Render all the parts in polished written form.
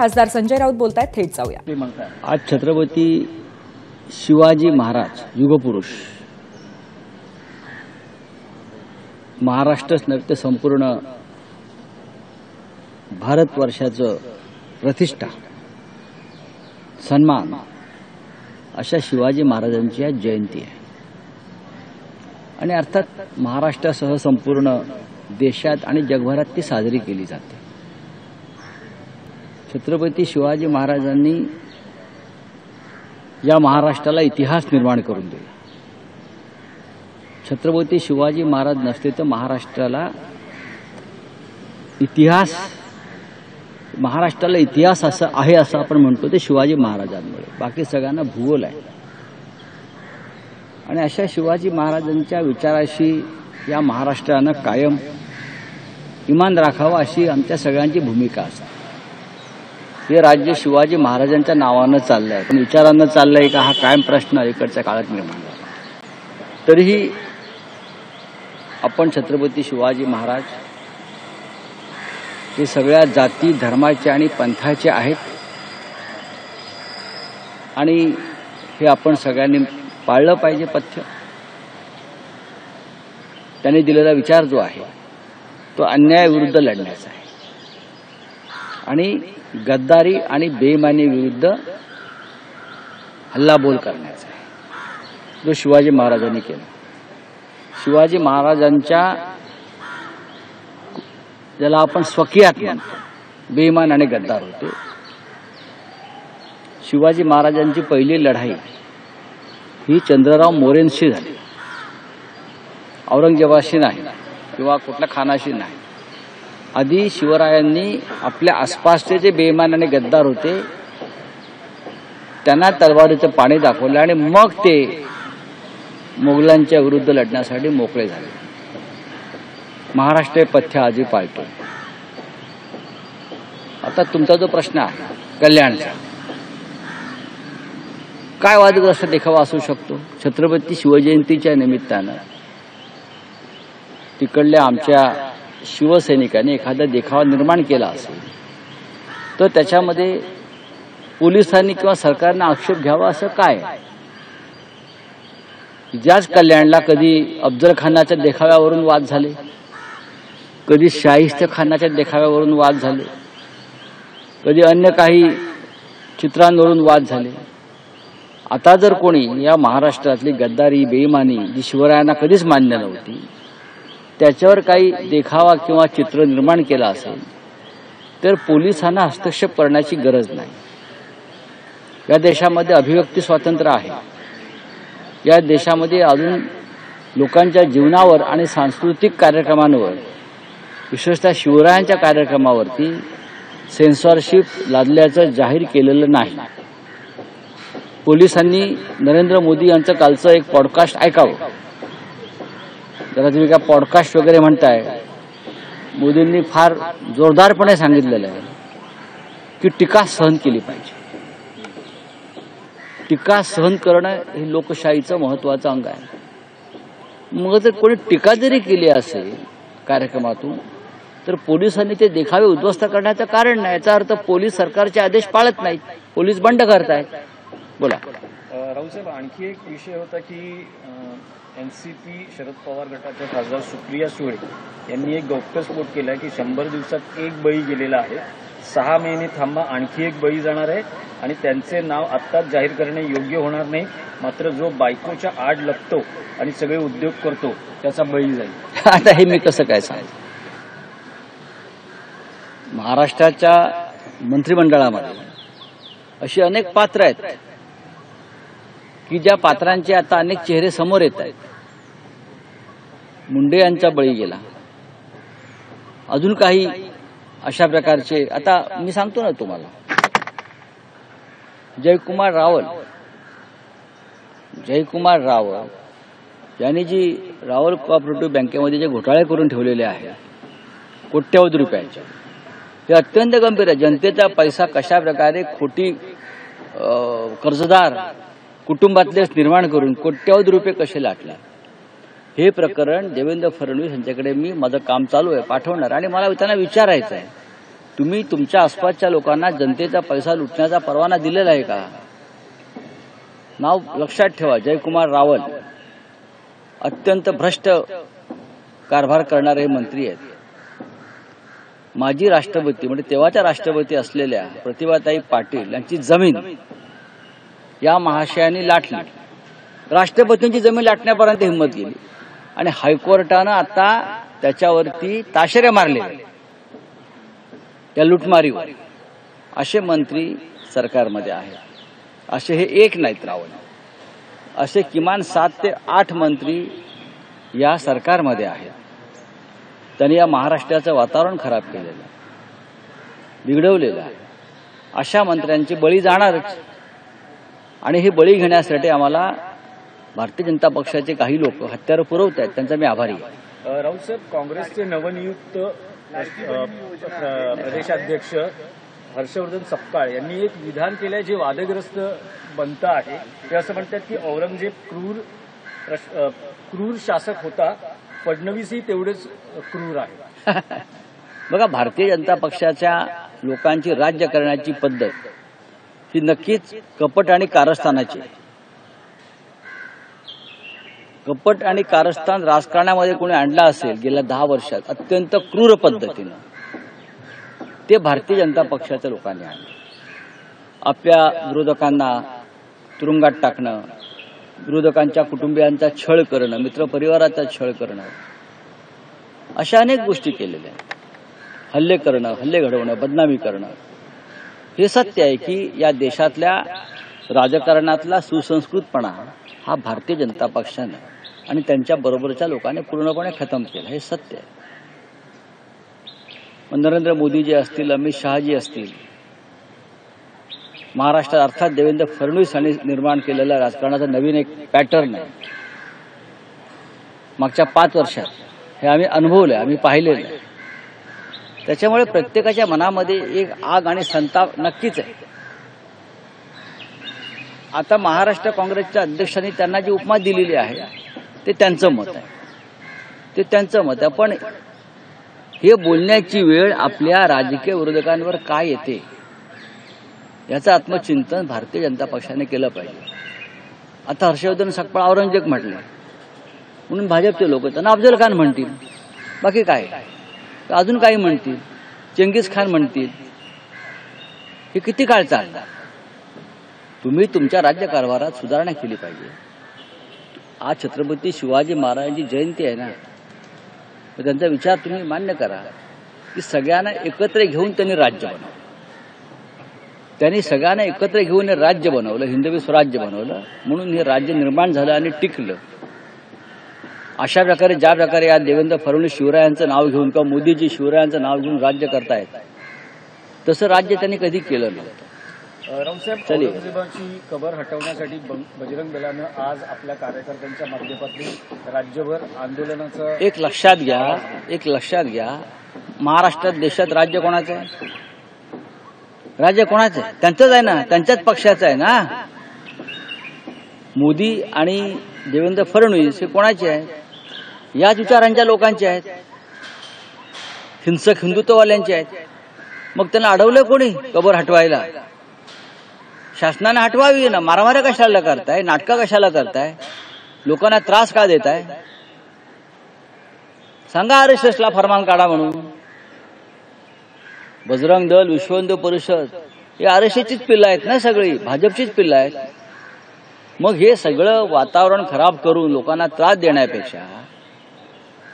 खासदार संजय राऊत बोलतायत, थेट जाऊया। आज छत्रपती शिवाजी महाराज युगपुरुष महाराष्ट्रच नव्हे तर संपूर्ण भारतवर्षाचं प्रतिष्ठा सन्मान अशा शिवाजी महाराजांची आज जयंती आहे आणि अर्थात महाराष्ट्रासह संपूर्ण देशात आणि जगभरात ती साजरी केली जाते। छत्रपती शिवाजी महाराजांनी या महाराष्ट्राला इतिहास निर्माण करून दिला। छत्रपती शिवाजी महाराज नसते तर महाराष्ट्राला इतिहास असं आहे असं आपण म्हणतो ते शिवाजी महाराजांमुळे, बाकी सगळ्यांना भूगोल आहे। आणि अशा शिवाजी महाराजांच्या विचाराशी या महाराष्ट्रानं कायम इमान राखावं अशी आमच्या सगळ्यांची भूमिका असते। हे राज्य शिवाजी महाराजांच्या नावानं चाललंय, पण विचारानं चाललंय का हा कायम प्रश्न इकडच्या काळात निर्माण झाला। तरीही आपण छत्रपती शिवाजी महाराज हे सगळ्या जाती धर्माचे आणि पंथाचे आहेत आणि हे आपण सगळ्यांनी पाळलं पाहिजे पथ्य। त्यांनी दिलेला विचार जो आहे तो अन्यायाविरुद्ध लढण्याचा आहे आणि गद्दारी आणि बेईमानी विरुद्ध हल्लाबोल करण्याचा आहे, जो शिवाजी महाराजांनी केला। शिवाजी महाराजांच्या ज्याला आपण स्वकीयात म्हणतो बेईमान आणि गद्दार होते। शिवाजी महाराजांची पहिली लढाई ही चंद्रराव मोरेंशी झाली, औरंगजेबाशी नाही किंवा कुठल्या खानाशी नाही। आधी शिवरायांनी आपल्या आसपासचे जे बेईमान आणि गद्दार होते त्यांना तलवारीचं पाणी दाखवलं आणि मग ते मोगलांच्या विरुद्ध लढण्यासाठी मोकळे झाले। महाराष्ट्र पथ्य आजही पाळतो। आता तुमचा जो प्रश्न आहे कल्याणचा, काय वादग्रस्त देखावा असू शकतो? छत्रपती शिवजयंतीच्या निमित्तानं तिकडल्या आमच्या शिवसैनिकांनी एखादा देखावा निर्माण केला असेल तर त्याच्यामध्ये पोलिसांनी किंवा सरकारनं आक्षेप घ्यावा असं काय? ज्याच कल्याणला कधी अफजल खानाच्या देखाव्यावरून वाद झाले, कधी शाहिस्ते खानाच्या देखाव्यावरून वाद झाले, कधी अन्य काही चित्रांवरून वाद झाले। आता जर कोणी या महाराष्ट्रातली गद्दारी बेईमानी जी शिवरायांना कधीच मान्य नव्हती त्याच्यावर काही देखावा किंवा चित्र निर्माण केला असेल तर पोलिसांना हस्तक्षेप करण्याची गरज नाही। या देशामध्ये अभिव्यक्ती स्वातंत्र्य आहे। या देशामध्ये अजून लोकांच्या जीवनावर आणि सांस्कृतिक कार्यक्रमांवर विशेषतः शिवरायांच्या कार्यक्रमावरती सेन्सॉरशिप लादल्याचं जाहीर केलेलं नाही। पोलिसांनी नरेंद्र मोदी यांचं कालचं एक पॉडकास्ट ऐकावं। जरा तुम्ही काय पॉडकास्ट वगैरे म्हणताय, मोदींनी फार जोरदारपणे सांगितलेलं आहे की टीका सहन केली पाहिजे। टीका सहन करणं हे लोकशाहीचं महत्त्वाचं अंग आहे। मग जर कोणी टीका जरी केली असेल कार्यक्रमातून तर पोलिसांनी ते देखावे उद्ध्वस्त करण्याचं कारण नाही। याचा अर्थ पोलीस सरकारचे आदेश पाळत नाहीत, पोलीस बंड करतायत। बोला राऊसाहेब, आणखी एक विषय होता की एनसीपी शरद पवार गटाच्या खासदार सुप्रिया सुळे यांनी एक गौप्यस्फोट केला की 100 दिवसात एक बळी गेलेला आहे, 6 महिने थांबा आणखी एक बळी जाणार आहे आणि त्यांचे नाव आत्ताच जाहीर करणे योग्य होणार नाही, मात्र जो बायकोच्या आड लपतो आणि सगळे उद्योग करतो त्याचा बळी जाईल। आता हे मी कसं काय सांगू? महाराष्ट्राच्या मंत्रिमंडळामध्ये अशी अनेक पात्र आहेत की ज्या पात्रांचे आता अनेक चेहरे समोर येत आहेत। मुंडे यांचा बळी गेला, अजून काही अशा प्रकारचे। आता मी सांगतो ना तुम्हाला, जयकुमार रावल यांनी जी रावल कोऑपरेटिव्ह बँकेमध्ये जे घोटाळे करून ठेवलेले आहेत कोट्यवधी रुपयांचे, हे अत्यंत गंभीर आहे। जनतेचा पैसा कशा प्रकारे खोटी कर्जदार कुटुंबातले निर्माण करून कोट्यवधी रुपये कसे लाटले, हे प्रकरण देवेंद्र फडणवीस यांच्याकडे मी माझं काम चालू आहे पाठवणार आणि मला त्यांना विचारायचं आहे तुम्ही तुमच्या आसपासच्या लोकांना जनतेचा पैसा लुटण्याचा परवाना दिलेला आहे का? नाव लक्षात ठेवा, जयकुमार रावल अत्यंत भ्रष्ट कारभार करणारे मंत्री आहेत. माजी राष्ट्रपती म्हणजे तेव्हाच्या राष्ट्रपती असलेल्या प्रतिभाताई पाटील यांची जमीन या महाशयांनी लाटली. राष्ट्रपतींची जमीन लाटण्यापर्यंत हिंमत गेली आणि हायकोर्टानं आता त्याच्यावरती ताशेरे मारले या लुटमारीवर. असे मंत्री सरकारमध्ये आहेत. असे हे एक नाहीत रावल, असे किमान 7 ते 8 मंत्री या सरकारमध्ये आहेत. त्यांनी या महाराष्ट्राचं वातावरण खराब केलेलं, बिघडवलेलं आहे. अशा मंत्र्यांची बळी जाणारच आणि हे बळी घेण्यासाठी आम्हाला भारतीय जनता पक्षाचे काही लोक हत्यारं पुरवत आहेत. त्यांचा मी आभारी आहे. राऊत साहेब, काँग्रेसचे नवनियुक्त प्रदेशाध्यक्ष हर्षवर्धन सपकाळ यांनी एक विधान केलंय जे वादग्रस्त बनतं आहे. ते असं म्हणतात की औरंगजेब क्रूर शासक होता, फडणवीसही तेवढेच क्रूर आहे. बघा, भारतीय जनता पक्षाच्या लोकांची राज्य करण्याची पद्धत ही नक्कीच कपट आणि कारस्थानाची. कपट आणि कारस्थान राजकारणामध्ये कोणी आणला असेल गेल्या 10 वर्षात अत्यंत क्रूर पद्धतीनं, ते भारतीय जनता पक्षाच्या लोकांनी आणलं. आपल्या विरोधकांना तुरुंगात टाकणं, विरोधकांच्या कुटुंबियांचा छळ करणं, मित्रपरिवाराचा छळ करणं, अशा अनेक गोष्टी केलेल्या आहेत. हल्ले करणं, हल्ले घडवणं, बदनामी करणं. हे सत्य आहे की या देशातल्या राजकारणातला सुसंस्कृतपणा हा भारतीय जनता पक्षाने आणि त्यांच्या बरोबरच्या लोकांनी पूर्णपणे खतम केला. हे सत्य आहे. नरेंद्र मोदीजी असतील, अमित शहाजी असतील, महाराष्ट्रात अर्थात देवेंद्र फडणवीस यांनी निर्माण केलेल्या राजकारणाचा नवीन एक पॅटर्न आहे. मागच्या 5 वर्षात हे आम्ही अनुभवलं, आम्ही पाहिलेलं आहे. त्याच्यामुळे प्रत्येकाच्या मनामध्ये एक आग आणि संताप नक्कीच आहे. आता महाराष्ट्र काँग्रेसच्या अध्यक्षांनी त्यांना जी उपमा दिलेली आहे ते त्यांचं मत आहे, ते त्यांचं मत आहे. पण हे बोलण्याची वेळ आपल्या राजकीय विरोधकांवर काय येते याचं आत्मचिंतन भारतीय जनता पक्षाने केलं पाहिजे. आता हर्षवर्धन सपकाळ औरंगजेब म्हटलं म्हणून भाजपचे लोक त्यांना अफजल खान म्हणतील, बाकी काय, अजून काही म्हणतील, चंगीज खान म्हणतील. हे किती काळ चालणार? तुम्ही तुमच्या राज्यकारभारात सुधारणा केली पाहिजे. आज छत्रपती शिवाजी महाराजांची जयंती आहे ना, तर त्यांचा विचार तुम्ही मान्य करा की सगळ्यांना एकत्र घेऊन त्यांनी राज्य बनवलं. त्यांनी सगळ्यांना एकत्र घेऊन हे राज्य बनवलं, हिंदवी स्वराज्य बनवलं, म्हणून हे राज्य निर्माण झालं आणि टिकलं. अशा प्रकारे ज्या प्रकारे या देवेंद्र फडणवीस शिवरायांचं नाव घेऊन किंवा मोदीजी शिवरायांचं नाव घेऊन राज्य करतायत, तसं राज्य त्यांनी कधी केलं नव्हतं. रावसाहेब, औरंगजेबाची कबर हटवण्यासाठी बजरंग दलानं आज आपल्या कार्यकर्त्यांच्या माध्यमातून राज्यभर आंदोलनाचं एक लक्षात घ्या, महाराष्ट्रात देशात राज्य कोणाचं आहे? राज्य कोणाचं आहे? त्यांचंच आहे ना, त्यांच्याच पक्षाचं आहे ना. मोदी आणि देवेंद्र फडणवीस हे कोणाचे आहेत? याच विचारांच्या लोकांचे आहेत, हिंसक हिंदुत्ववाल्यांचे आहेत. मग त्यांना अडवलं कोणी कबर हटवायला? शासनाने हटवावी ना. मारामाऱ्या कशाला करताय? नाटकं कशाला करताय? लोकांना त्रास का देताय? सांगा RSSला फरमान काढा म्हणून. बजरंग दल, विश्व हिंदू परिषद हे RSSचीच पिल्लं आहेत ना, सगळी भाजपचीच पिल्लं आहेत. मग हे सगळं वातावरण खराब करून लोकांना त्रास देण्यापेक्षा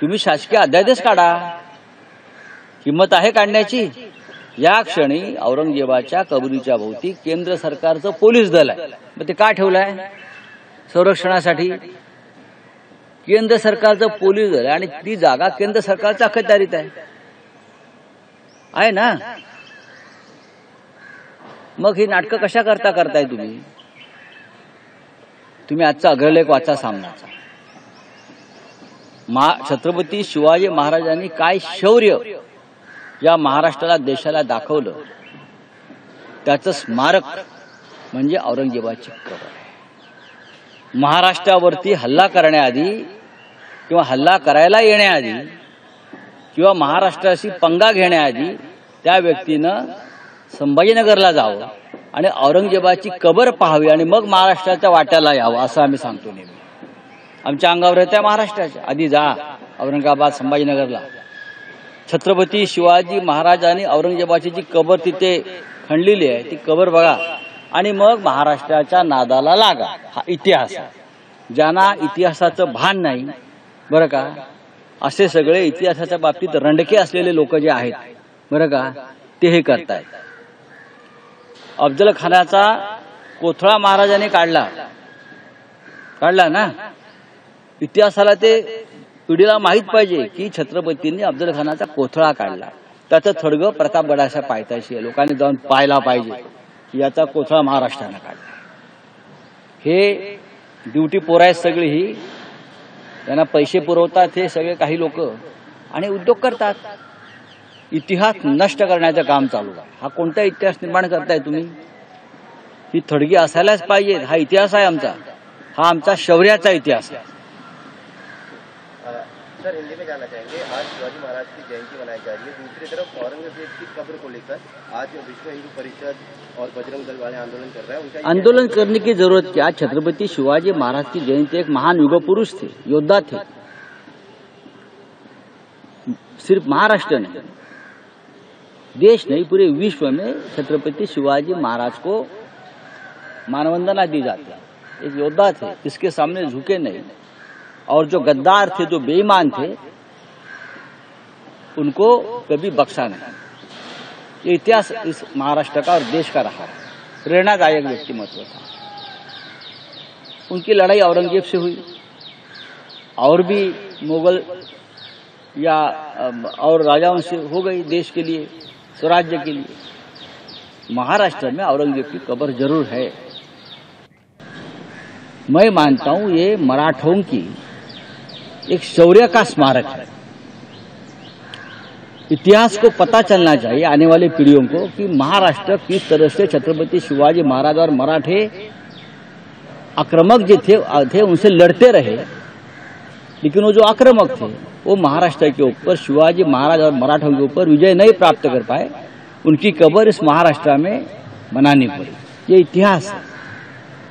तुम्ही शासकीय अध्यादेश काढा. हिंमत आहे काढण्याची? या क्षणी औरंगजेबाच्या कबरीच्या भोवती केंद्र सरकारचं पोलीस दल आहे. मग ते का ठेवलंय? संरक्षणासाठी. केंद्र सरकारचं पोलीस दल आणि ती जागा केंद्र सरकारच्या अखत्यारीत आहे ना. मग ही नाटकं कशा करताय तुम्ही? तुम्ही आजचा अग्रलेख वाचा सामनाचा. छत्रपती शिवाजी महाराजांनी काय शौर्य या महाराष्ट्राला देशाला दाखवलं, त्याचं स्मारक म्हणजे औरंगजेबाची कबर. महाराष्ट्रावरती हल्ला करण्याआधी किंवा हल्ला करायला येण्याआधी किंवा महाराष्ट्राशी पंगा घेण्याआधी त्या व्यक्तीनं संभाजीनगरला जावं आणि औरंगजेबाची कबर पाहावी आणि मग महाराष्ट्राच्या वाट्याला यावं असं आम्ही सांगतो नेहमी. आमच्या अंगावर येत्या महाराष्ट्राच्या आधी जा औरंगाबाद संभाजीनगरला. छत्रपती शिवाजी महाराजांनी औरंगजेबाची जी कबर तिथे खणलेली आहे ती कबर बघा आणि मग महाराष्ट्राच्या नादाला लागा. हा इतिहास आहे. ज्यांना इतिहासाचं भान नाही बरं का, असे सगळे इतिहासाच्या बाबतीत रंडके असलेले लोक जे आहेत बरं का, ते हे करतायत. अफजल खानाचा कोथळा महाराजांनी काढला ना. इतिहासाला ते पिढीला माहीत पाहिजे की छत्रपतींनी अफजल खानाचा कोथळा काढला. त्याचं थडगं प्रतापगडाच्या पायथ्याशी आहे. लोकांनी जाऊन पाहायला पाहिजे की याचा कोथळा महाराष्ट्रानं काढला. हे ड्युटी पोरं आहेत सगळी ही. त्यांना पैसे पुरवतात हे सगळे काही लोक आणि उद्योग करतात. इतिहास नष्ट करण्याचं काम चालू आहे. हा कोणता इतिहास निर्माण करताय तुम्ही? ही थडगी असायलाच पाहिजे. हा इतिहास आहे आमचा. हा आमचा शौर्याचा इतिहास आहे. सर हिंदी में जानना चाहेंगे, आज शिवाजी महाराज की जयंती मनाई जा रही है, दूसरी तरफ औरंगजेब की कब्र को लेकर आज विश्व हिंदू परिषद और बजरंग दल वाले आंदोलन कर रहे हैं. उनका आंदोलन करने की जरूरत क्या? छत्रपति शिवाजी महाराज की जयंती एक महान युग पुरुष थे, योद्धा थे. सिर्फ महाराष्ट्र नहीं, देश नहीं, पूरे विश्व में छत्रपति शिवाजी महाराज को मानवंदना दी जाती है. एक योद्धा थे, किसके सामने झुके नहीं. और जो गद्दार थे, जो बेईमान थे, उनको कभी बख्शा नहीं. ये इतिहास इस महाराष्ट्र का और देश का रहा है. प्रेरणादायक व्यक्तिमत्व था. उनकी लड़ाई औरंगजेब से हुई और भी मुगल या और राजाओं से हो गई देश के लिए, स्वराज्य के लिए. महाराष्ट्र में औरंगजेब की कब्र जरूर है. मैं मानता हूं ये मराठों की एक शौर्य का स्मारक है. इतिहास को पता चलना चाहिए आने वाली पीढ़ियों को कि महाराष्ट्र किस तरह से छत्रपति शिवाजी महाराज और मराठे आक्रामक जो थे उनसे लड़ते रहे. लेकिन वो जो आक्रामक थे वो महाराष्ट्र के ऊपर, शिवाजी महाराज और मराठों के ऊपर विजय नहीं प्राप्त कर पाए. उनकी कब्र इस महाराष्ट्र में बनानी पड़ी. ये इतिहास है.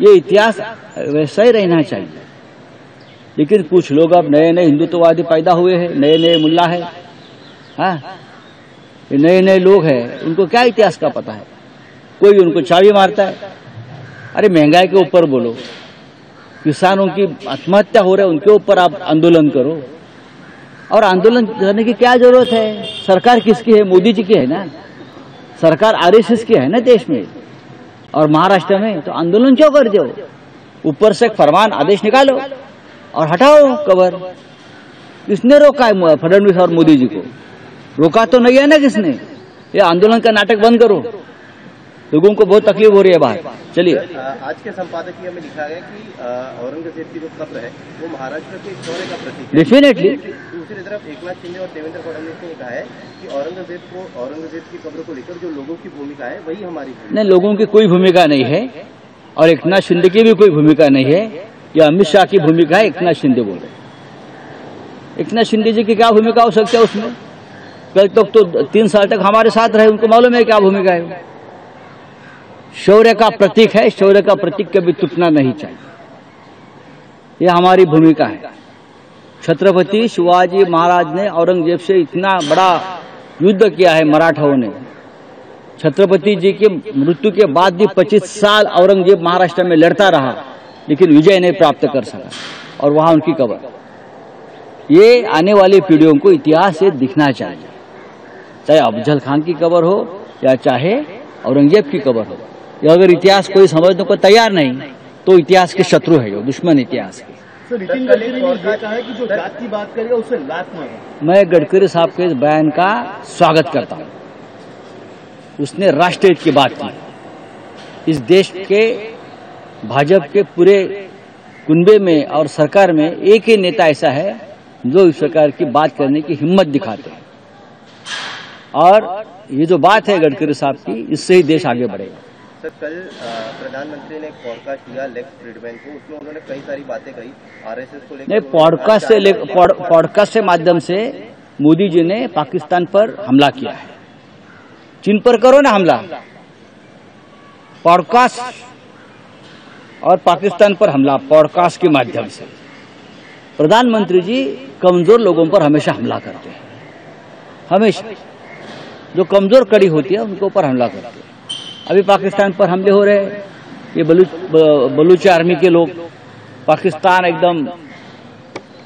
ये इतिहास वैसा ही रहना चाहिए. लेकिन कुछ लोग अब नए नए हिंदुत्ववादी पैदा हुए हैं, नए नए मुल्ला है. हाँ, ये नए नए लोग हैं, उनको क्या इतिहास का पता है. कोई उनको चाबी मारता है. अरे महंगाई के ऊपर बोलो, किसानों की आत्महत्या हो रही है उनके ऊपर आप आंदोलन करो. और आंदोलन करने की क्या जरूरत है? सरकार किसकी है? मोदी जी की है ना. सरकार आरएसएस की है ना देश में और महाराष्ट्र में. तो आंदोलन क्यों करते हो? ऊपर से एक फरमान आदेश निकालो और हटाओ कब्र. किसने रोका है फडणवीस और मोदी जी को? रोका तो नहीं है ना किसने. ये आंदोलन का नाटक बंद करो. लोगों को बहुत तकलीफ हो रही है बाहर. चलिए, आज के संपादकीय में लिखा गया कि औरंगजेब की जो कब्र है वो महाराष्ट्र के शौर्य का प्रतीक है. डेफिनेटली. दूसरी तरफ एकनाथ शिंदे और देवेंद्र फडणवीस ने कहा है कि औरंगजेब की कब्र को लेकर जो लोगों की भूमिका है वही हमारी भूमिका. नहीं, लोगों की कोई भूमिका नहीं है और एकनाथ शिंदे की भी कोई भूमिका नहीं है. यह अमित शाह की भूमिका है. एकनाथ शिंदे बोले. एकनाथ शिंदे जी की क्या भूमिका हो सकती है उसमें? कल तक तो 3 साल तक हमारे साथ रहे, उनको मालूम है क्या भूमिका है. शौर्य का प्रतीक है. शौर्य का प्रतीक कभी टूटना नहीं चाहिए. यह हमारी भूमिका है. छत्रपति शिवाजी महाराज ने औरंगजेब से इतना बड़ा युद्ध किया है. मराठाओं ने छत्रपति जी के मृत्यु के बाद भी 25 साल औरंगजेब महाराष्ट्र में लड़ता रहा, लेकिन विजय नहीं प्राप्त कर सका. और वहां उनकी कब्र. ये आने वाली पीढ़ियों को इतिहास से दिखना चाहिए. चाहे अफजल खान की कब्र हो या चाहे औरंगजेब की कब्र हो. ये अगर इतिहास कोई समझने को तैयार नहीं तो इतिहास के शत्रु है, जो दुश्मन इतिहास के. नितिन गडकरी ने ये कहा है कि जो जात की बात करेगा उससे लात मारो. मैं गडकरी साहब के इस बयान का स्वागत करता हूं. उसने राष्ट्रहित की बात की. इस देश के भाजपा के पूरे कुनबे में और सरकार में एक ही नेता ऐसा है जो इस प्रकार की बात करने की हिम्मत दिखाते हैं. और ये जो बात है गडकरी साहब की, इससे ही देश आगे बढ़ेगा. सर, कल प्रधानमंत्री ने पॉडकास्ट किया लेक्स फ्रीडमैन को. उसमें उन्होंने कई सारी बातें कही आरएसएस को लेकर. पॉडकास्ट से माध्यम से मोदी जी ने पाकिस्तान पर हमला किया है. चीन पर करो ना हमला, पॉडकास्ट, और पाकिस्तान पर हमला पॉडकास्ट के माध्यम से। प्रधानमंत्री जी कमजोर लोगों पर हमेशा हमला करते हैं, हमेशा जो कमजोर कड़ी होती है उनके ऊपर हमला करते हैं। अभी पाकिस्तान पर हमले हो रहे हैं, ये बलूच आर्मी के लोग, पाकिस्तान एकदम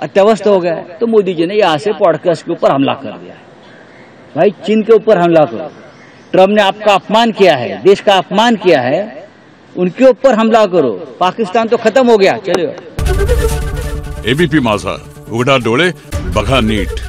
अत्यवस्थ हो गया, तो मोदी जी ने यहाँ से पॉडकास्ट के ऊपर हमला कर दिया। भाई चीन के ऊपर हमला करो, ट्रम्प ने आपका अपमान किया है, देश का अपमान किया है, उनके ऊपर हमला करो, पाकिस्तान तो खत्म हो गया। चलो एबीपी माझा, उघडा डोळे बघा नीट।